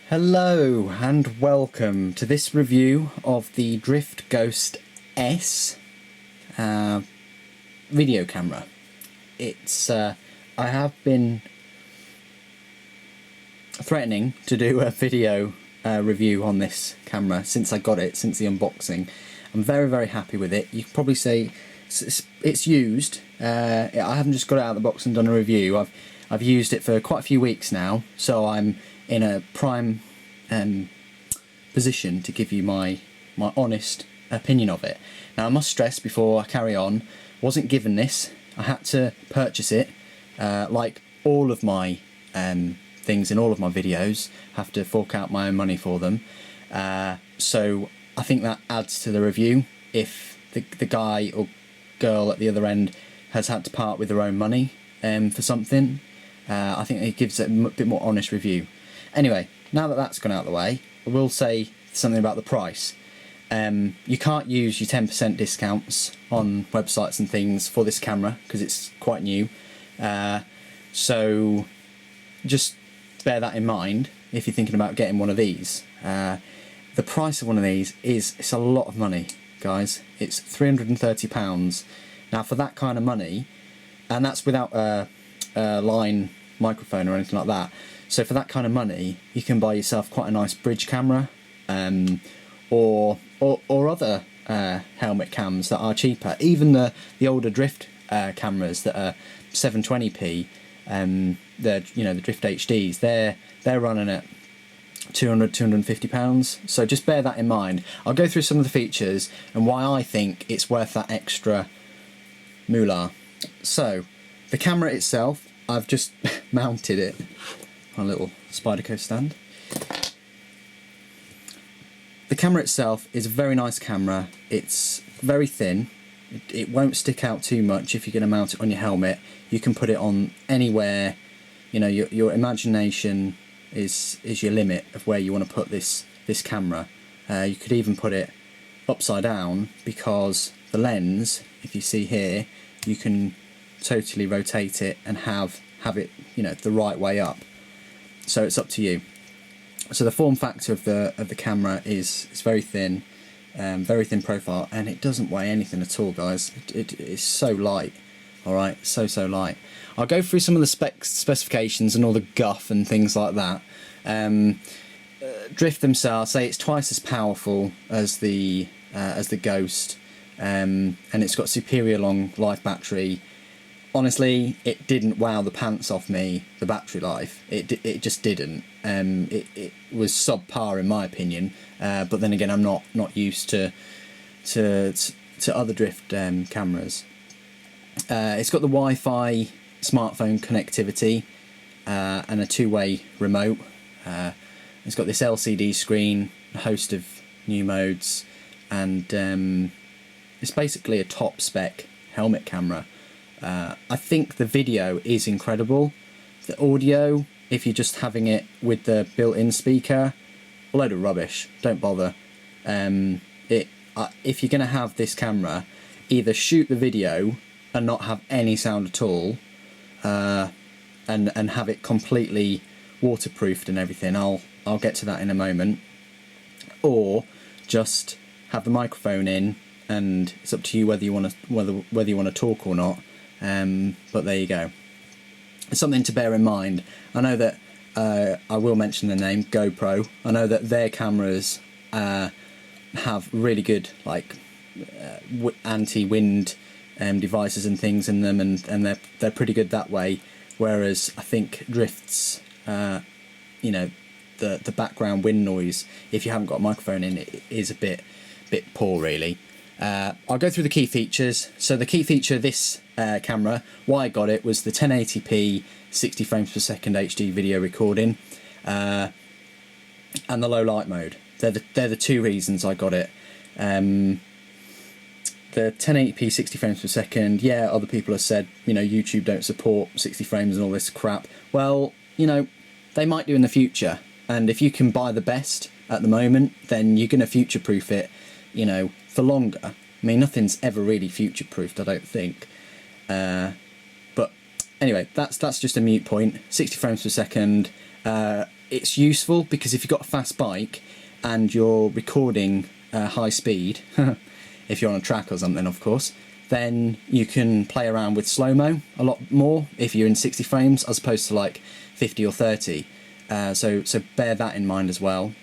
Hello and welcome to this review of the Drift Ghost S video camera. It's I have been threatening to do a video review on this camera since I got it, since the unboxing. I'm very happy with it. You can probably say it's used. I haven't just got it out of the box and done a review. I've used it for quite a few weeks now, so I'm in a prime position to give you my honest opinion of it. Now I must stress before I carry on, I wasn't given this. I had to purchase it, like all of my things in all of my videos. Have to fork out my own money for them. So I think that adds to the review. If the guy or girl at the other end has had to part with their own money for something, I think it gives it a bit more honest review. Anyway, now that that's gone out of the way, I will say something about the price. You can't use your 10% discounts on websites and things for this camera because it's quite new. So just bear that in mind if you're thinking about getting one of these. The price of one of these it's a lot of money, guys. It's £330. Now for that kind of money, and that's without a line microphone or anything like that. So for that kind of money, you can buy yourself quite a nice bridge camera, or other helmet cams that are cheaper. Even the older drift cameras that are 720p, the Drift HDs, they're running at £200–250. So just bear that in mind. I'll go through some of the features and why I think it's worth that extra moolah. So the camera itself, I've just mounted it on a little Spyderco stand. The camera itself is a very nice camera. It's very thin. It won't stick out too much if you're going to mount it on your helmet. You can put it on anywhere. You know, your imagination is your limit of where you want to put this camera. You could even put it upside down because the lens, if you see here, you can totally rotate it and have it, the right way up. So it's up to you. So the form factor of the camera is very thin profile, and it doesn't weigh anything at all, guys. It is so light. All right, so light. I'll go through some of the specifications and all the guff and things like that. Drift themselves say it's twice as powerful as the Ghost, and it's got superior long life battery. Honestly, it didn't wow the pants off me, the battery life. It just didn't. It was subpar in my opinion. But then again, I'm not used to other drift cameras. It's got the Wi-Fi smartphone connectivity and a two-way remote. It's got this LCD screen, a host of new modes, and it's basically a top spec helmet camera. I think the video is incredible. The audio, if you're just having it with the built-in speaker, a load of rubbish. Don't bother. If you're going to have this camera, either shoot the video and not have any sound at all, and have it completely waterproofed and everything. I'll get to that in a moment. Or just have the microphone in, and it's up to you whether you want to talk or not. But there you go. It's something to bear in mind. I know that I will mention the name GoPro. I know that their cameras have really good anti-wind devices and things in them, and they're pretty good that way. Whereas I think Drift's, the background wind noise, if you haven't got a microphone in, it is a bit poor really. I'll go through the key features. So the key feature of this camera, why I got it, was the 1080p 60 frames per second HD video recording, and the low light mode. They're the two reasons I got it. The 1080p 60 frames per second, yeah, other people have said, YouTube don't support 60 frames and all this crap. Well, they might do in the future, and if you can buy the best at the moment, then you're going to future-proof it, for longer. I mean, nothing's ever really future-proofed, I don't think. But anyway, that's just a moot point. 60 frames per second. it's useful because if you've got a fast bike and you're recording high speed, if you're on a track or something, of course, then you can play around with slow-mo a lot more if you're in 60 frames as opposed to like 50 or 30. So bear that in mind as well.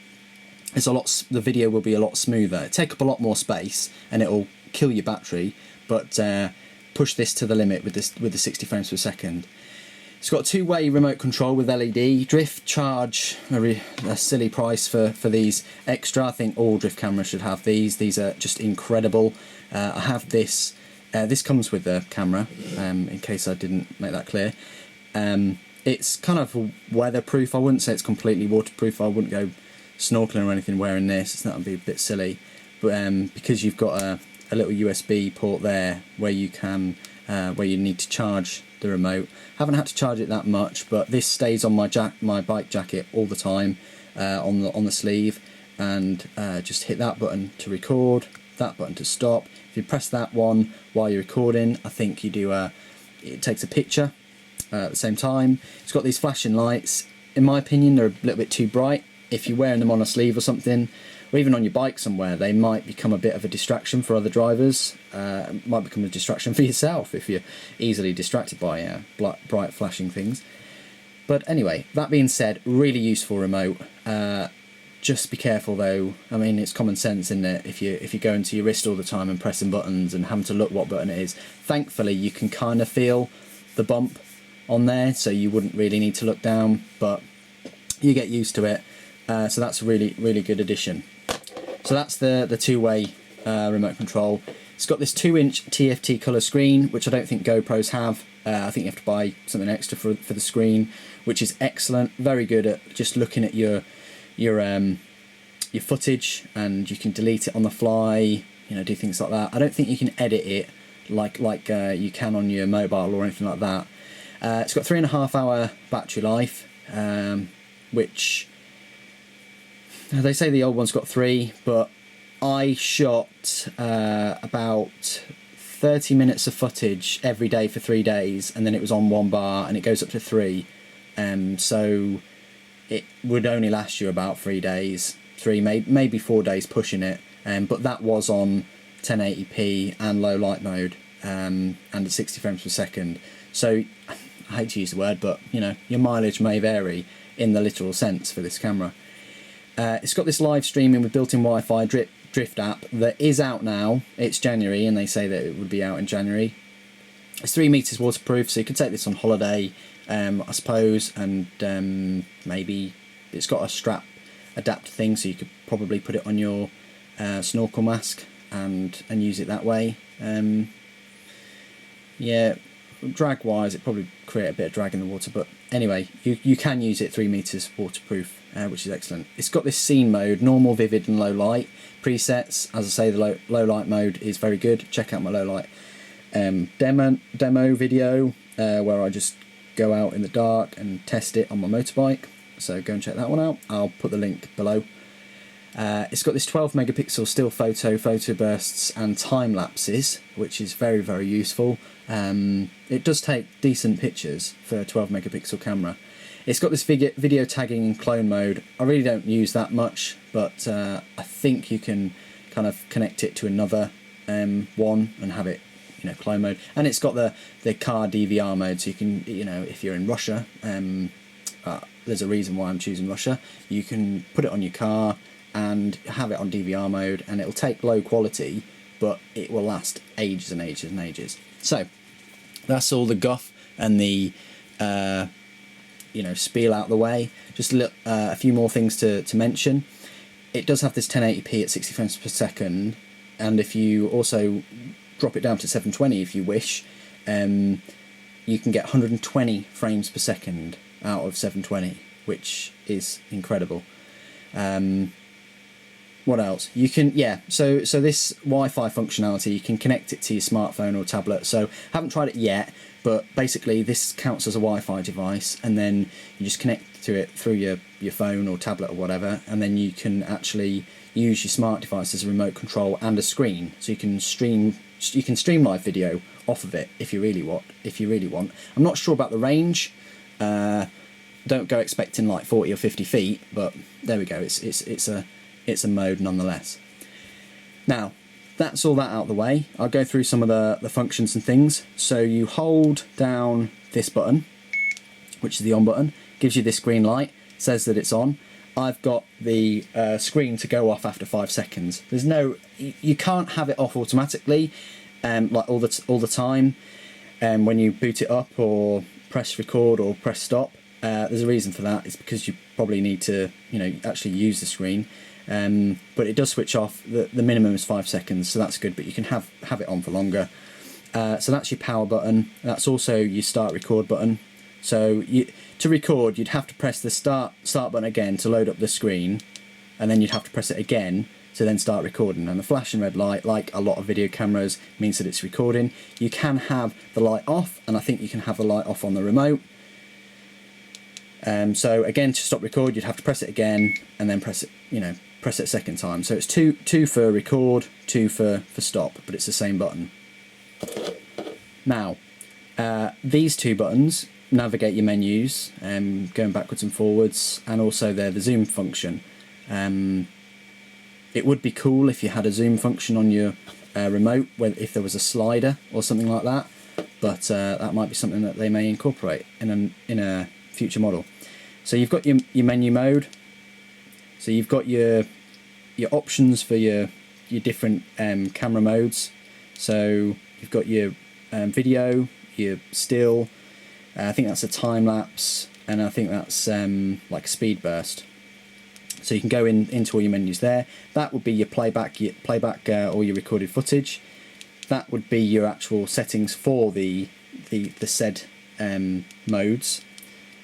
It's the video will be a lot smoother. It'll take up a lot more space and it'll kill your battery, but push this to the limit with the 60 frames per second. It's got a two-way remote control with LED. Drift charge a silly price for these extra. I think all drift cameras should have these. These are just incredible. I have this. This comes with the camera, in case I didn't make that clear. It's kind of weatherproof. I wouldn't say it's completely waterproof. I wouldn't go snorkeling or anything wearing this. That would be a bit silly. But because you've got a little USB port there where you can where you need to charge the remote. Haven't had to charge it that much, but this stays on my bike jacket all the time on the sleeve, and just hit that button to record, that button to stop. If you press that one while you're recording, I think you do it takes a picture at the same time. It's got these flashing lights. In my opinion, they're a little bit too bright. If you're wearing them on a sleeve or something, or even on your bike somewhere, they might become a bit of a distraction for other drivers. Might become a distraction for yourself if you're easily distracted by bright flashing things. But anyway, that being said, really useful remote. Just be careful though. I mean, it's common sense, isn't it? If you go into your wrist all the time and pressing buttons and having to look what button it is. Thankfully, you can kind of feel the bump on there, so you wouldn't really need to look down, but you get used to it. So that's a really good addition. So that's the two-way remote control. It's got this 2-inch TFT colour screen, which I don't think GoPros have. I think you have to buy something extra for the screen, which is excellent. Very good at just looking at your footage, and you can delete it on the fly. You know, do things like that. I don't think you can edit it like you can on your mobile or anything like that. It's got 3.5 hour battery life, which they say the old one's got 3, but I shot about 30 minutes of footage every day for 3 days, and then it was on 1 bar, and it goes up to 3. So it would only last you about 3 days, maybe 4 days pushing it. But that was on 1080p and low light mode, and at 60 frames per second. So I hate to use the word, but you know, your mileage may vary in the literal sense for this camera. It's got this live streaming with built-in Wi-Fi drift app that is out now. It's January, and they say that it would be out in January. It's 3 meters waterproof, so you could take this on holiday, I suppose, and maybe it's got a strap adapt thing, so you could probably put it on your snorkel mask and use it that way. Yeah, drag wise it probably create a bit of drag in the water, but anyway, you can use it 3 meters waterproof, which is excellent. It's got this scene mode, normal, vivid and low light presets. As I say, the low light mode is very good. Check out my low light demo video where I just go out in the dark and test it on my motorbike, so go and check that one out. I'll put the link below. It's got this 12 megapixel still photo bursts and time lapses, which is very useful. It does take decent pictures for a 12 megapixel camera. It's got this video tagging and clone mode. I really don't use that much, but I think you can kind of connect it to another one and have it, you know, clone mode. And it's got the car DVR mode, so you can, you know, if you're in Russia, there's a reason why I'm choosing Russia. You can put it on your car and have it on DVR mode, and it'll take low quality, but it will last ages and ages and ages. So that's all the guff and the you know, spiel out the way. Just a few more things to mention. It does have this 1080p at 60 frames per second, and if you also drop it down to 720 if you wish, you can get 120 frames per second out of 720, which is incredible. What else? You can, so this Wi-Fi functionality, you can connect it to your smartphone or tablet. So haven't tried it yet, but basically this counts as a Wi-Fi device, and then you just connect to it through your phone or tablet or whatever, and then you can actually use your smart device as a remote control and a screen, so you can stream live video off of it if you really want. I'm not sure about the range, Don't go expecting like 40 or 50 feet, but there we go. It's a mode nonetheless. Now, that's all that out of the way. I'll go through some of the functions and things. So you hold down this button, which is the on button, gives you this green light, says that it's on. I've got the screen to go off after 5 seconds. There's no, you can't have it off automatically, like all the time. When you boot it up or press record or press stop, there's a reason for that. It's because you probably need to, actually use the screen. But it does switch off. The minimum is 5 seconds, so that's good. But you can have it on for longer. So that's your power button. That's also your start record button. So to record, you'd have to press the start button again to load up the screen, and then you'd have to press it again to then start recording. And the flashing red light, like a lot of video cameras, means that it's recording. You can have the light off, and I think you can have the light off on the remote. So again, to stop record, you'd have to press it again, and then press it a second time. So it's two for record, 2 for stop, but it's the same button. Now, these 2 buttons navigate your menus, going backwards and forwards, and also they're the zoom function. It would be cool if you had a zoom function on your remote, if there was a slider or something like that, but that might be something that they may incorporate in a future model. So you've got your menu mode. So you've got your options for your different camera modes. So you've got your video, your still. I think that's a time lapse, and I think that's like a speed burst. So you can go into all your menus there. That would be your playback all your recorded footage. That would be your actual settings for the said modes,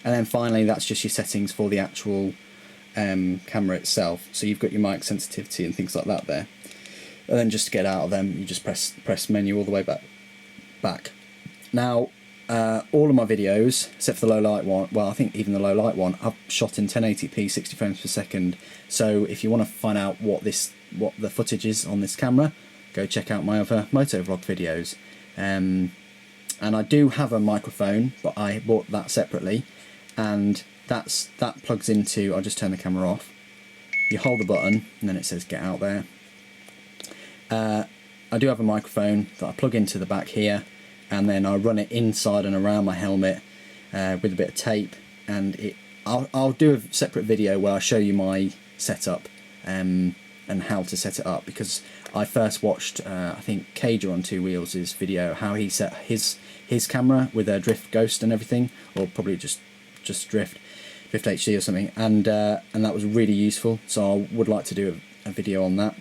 and then finally that's just your settings for the actual camera itself. So you've got your mic sensitivity and things like that there. And then just to get out of them, you just press menu all the way back. Now, all of my videos, except for the low light one, well, I think even the low light one, I've shot in 1080p 60 frames per second. So if you want to find out what the footage is on this camera, go check out my other motovlog videos. And I do have a microphone, but I bought that separately, and that plugs into, I'll just turn the camera off. You hold the button and then it says get out there. I do have a microphone that I plug into the back here, and then I run it inside and around my helmet with a bit of tape, and I'll do a separate video where I show you my setup and how to set it up, because I first watched I think Cager on Two Wheels' video, how he set his camera with a drift ghost and everything, or probably just drift HD or something, and that was really useful, so I would like to do a video on that.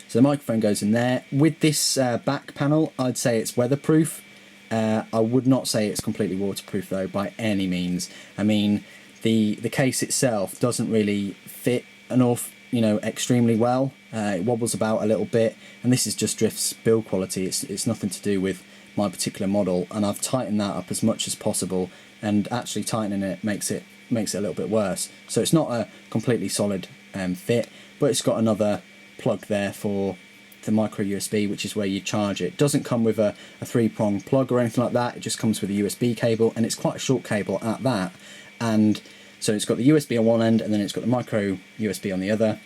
So the microphone goes in there. With this back panel, I'd say it's weatherproof. I would not say it's completely waterproof though, by any means. I mean, the case itself doesn't really fit extremely well. It wobbles about a little bit, and this is just Drift's build quality. It's nothing to do with my particular model, and I've tightened that up as much as possible, and actually tightening it makes it a little bit worse. So it's not a completely solid fit, but it's got another plug there for the micro USB, which is where you charge it. It doesn't come with a 3-prong plug or anything like that. It just comes with a USB cable, and it's quite a short cable at that. And so it's got the USB on one end, and then it's got the micro USB on the other.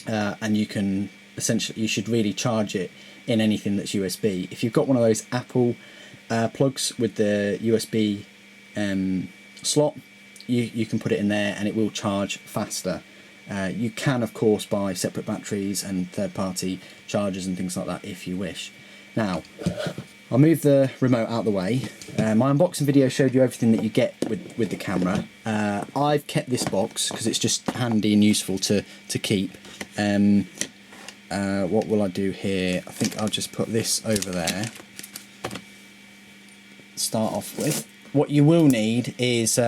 And you can essentially, you should really charge it in anything that's USB. If you've got one of those Apple plugs with the USB slot, you can put it in there and it will charge faster. You can of course buy separate batteries and third-party chargers and things like that if you wish. Now, I'll move the remote out of the way. My unboxing video showed you everything that you get with the camera. I've kept this box because it's just handy and useful to keep. What will I do here? I think I'll just put this over there. Start off with. What you will need is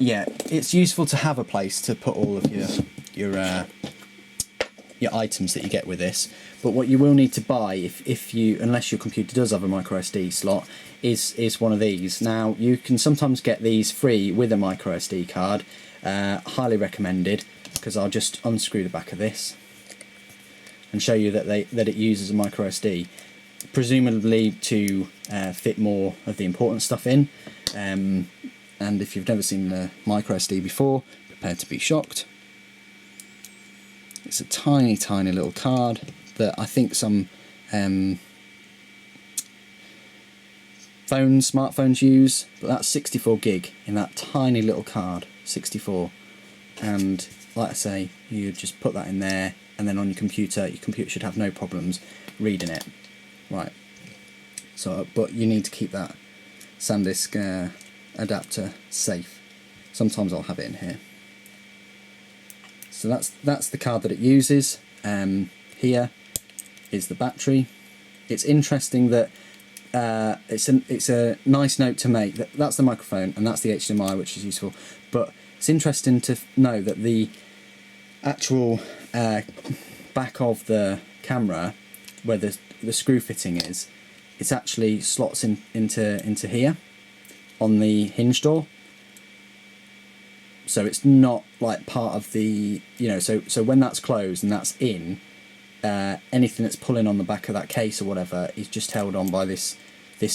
it's useful to have a place to put all of your items that you get with this. But what you will need to buy, unless your computer does have a micro SD slot, is one of these. Now, you can sometimes get these free with a micro SD card. Highly recommended, because I'll just unscrew the back of this and show you that it uses a micro SD. presumably to fit more of the important stuff in. And if you've never seen the micro SD before, prepare to be shocked. It's a tiny, tiny little card that I think some smartphones use, but that's 64 gig in that tiny little card, 64. And like I say, you just put that in there, and then on your computer should have no problems reading it. Right. So, but you need to keep that SanDisk adapter safe. Sometimes I'll have it in here. So that's the card that it uses. Here is the battery. It's interesting that it's a nice note to make. That's the microphone and that's the HDMI, which is useful. But it's interesting to know that the actual back of the camera, where the screw fitting is, it's actually slots into here on the hinge door. So it's not like part of the, so when that's closed and that's in, anything that's pulling on the back of that case or whatever is just held on by this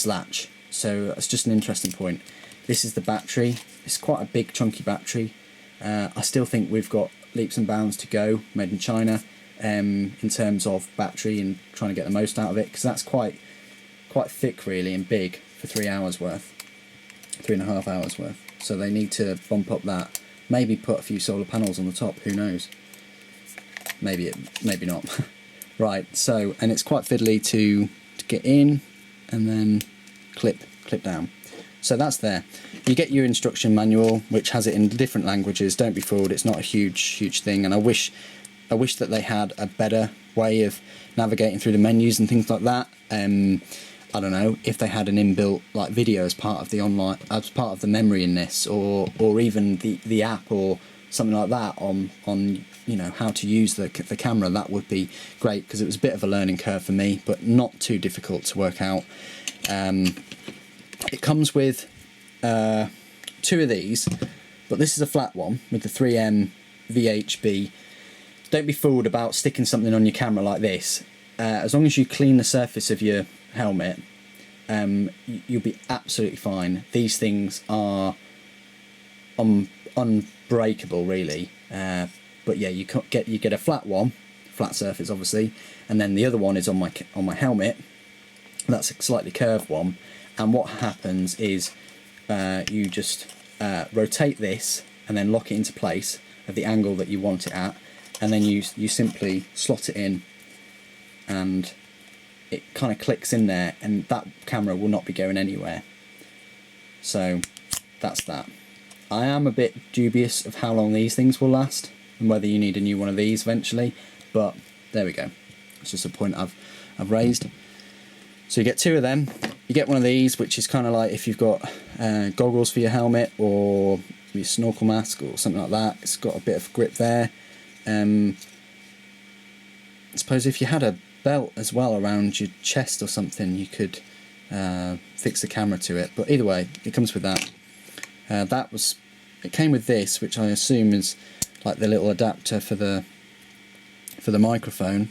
latch. So that's just an interesting point. This is the battery. It's quite a big chunky battery. I still think we've got leaps and bounds to go, made in China, in terms of battery and trying to get the most out of it, because that's quite thick really and big for 3 hours worth, 3.5 hours worth. So they need to bump up that. Maybe put a few solar panels on the top, who knows? Maybe not. Right, so, and it's quite fiddly to get in and then clip down. So that's there. You get your instruction manual, which has it in different languages. Don't be fooled, it's not a huge thing, and I wish that they had a better way of navigating through the menus and things like that. I don't know if they had an inbuilt like video as part of the memory in this, or even the app or something like that on how to use the camera. That would be great, because it was a bit of a learning curve for me, but not too difficult to work out. It comes with 2 of these, but this is a flat one with the 3M VHB. Don't be fooled about sticking something on your camera like this. As long as you clean the surface of your helmet, you'll be absolutely fine. These things are unbreakable really, but yeah, you get a flat surface obviously, and then the other one is on my helmet. That's a slightly curved one, and what happens is you just rotate this and then lock it into place at the angle that you want it at, and then you simply slot it in and it kind of clicks in there, and that camera will not be going anywhere. So that's that. I am a bit dubious of how long these things will last and whether you need a new one of these eventually, but there we go. It's just a point I've raised. So you get 2 of them. You get one of these, which is kind of like if you've got goggles for your helmet or your snorkel mask or something like that. It's got a bit of grip there. I suppose if you had a belt as well around your chest or something, you could fix the camera to it. But either way, it comes with that. It came with this, which I assume is like the little adapter for the microphone.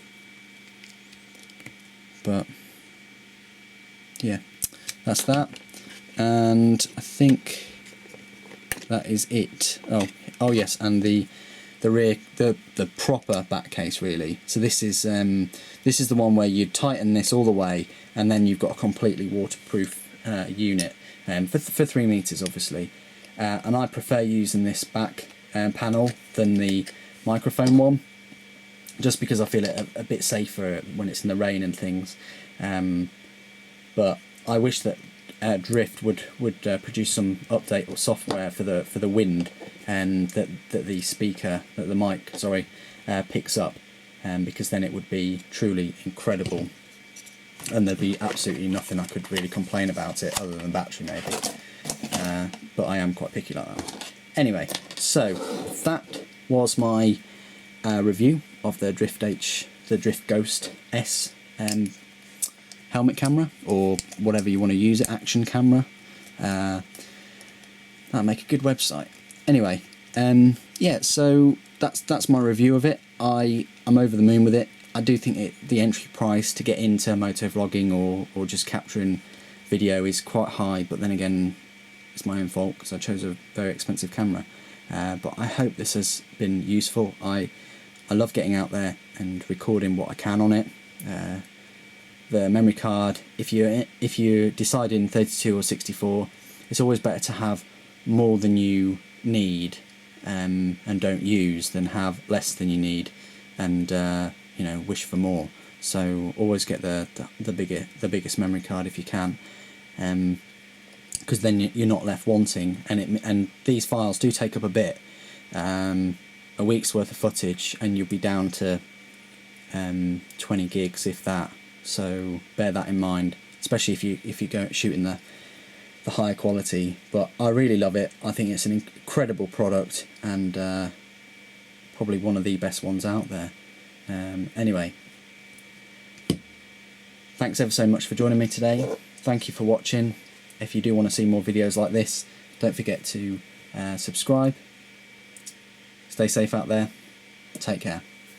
But yeah, that's that, and I think that is it. Oh yes, and the rear, the proper back case really. So this is the one where you tighten this all the way, and then you've got a completely waterproof unit, for 3 meters obviously. And I prefer using this back panel than the microphone one, just because I feel it a bit safer when it's in the rain and things. But I wish that Drift would produce some update or software for the wind, and that the mic picks up, because then it would be truly incredible, and there'd be absolutely nothing I could really complain about it other than battery maybe. But I am quite picky like that. Anyway, so that was my review of the Drift Ghost S helmet camera, or whatever you want to use it, action camera. That'll make a good website. Anyway, yeah, so that's my review of it. I'm over the moon with it. I do think the entry price to get into motovlogging or just capturing video is quite high, but then again, it's my own fault because I chose a very expensive camera. But I hope this has been useful. I love getting out there and recording what I can on it. The memory card, if you decide in 32 or 64, it's always better to have more than you need and don't use than have less than you need and wish for more. So always get the biggest memory card if you can, because then you're not left wanting. And these files do take up a bit, a week's worth of footage, and you'll be down to 20 gigs if that. So bear that in mind, especially if you go shooting the higher quality. But I really love it. I think it's an incredible product and probably one of the best ones out there. Anyway, thanks ever so much for joining me today. Thank you for watching. If you do want to see more videos like this, don't forget to subscribe. Stay safe out there. Take care.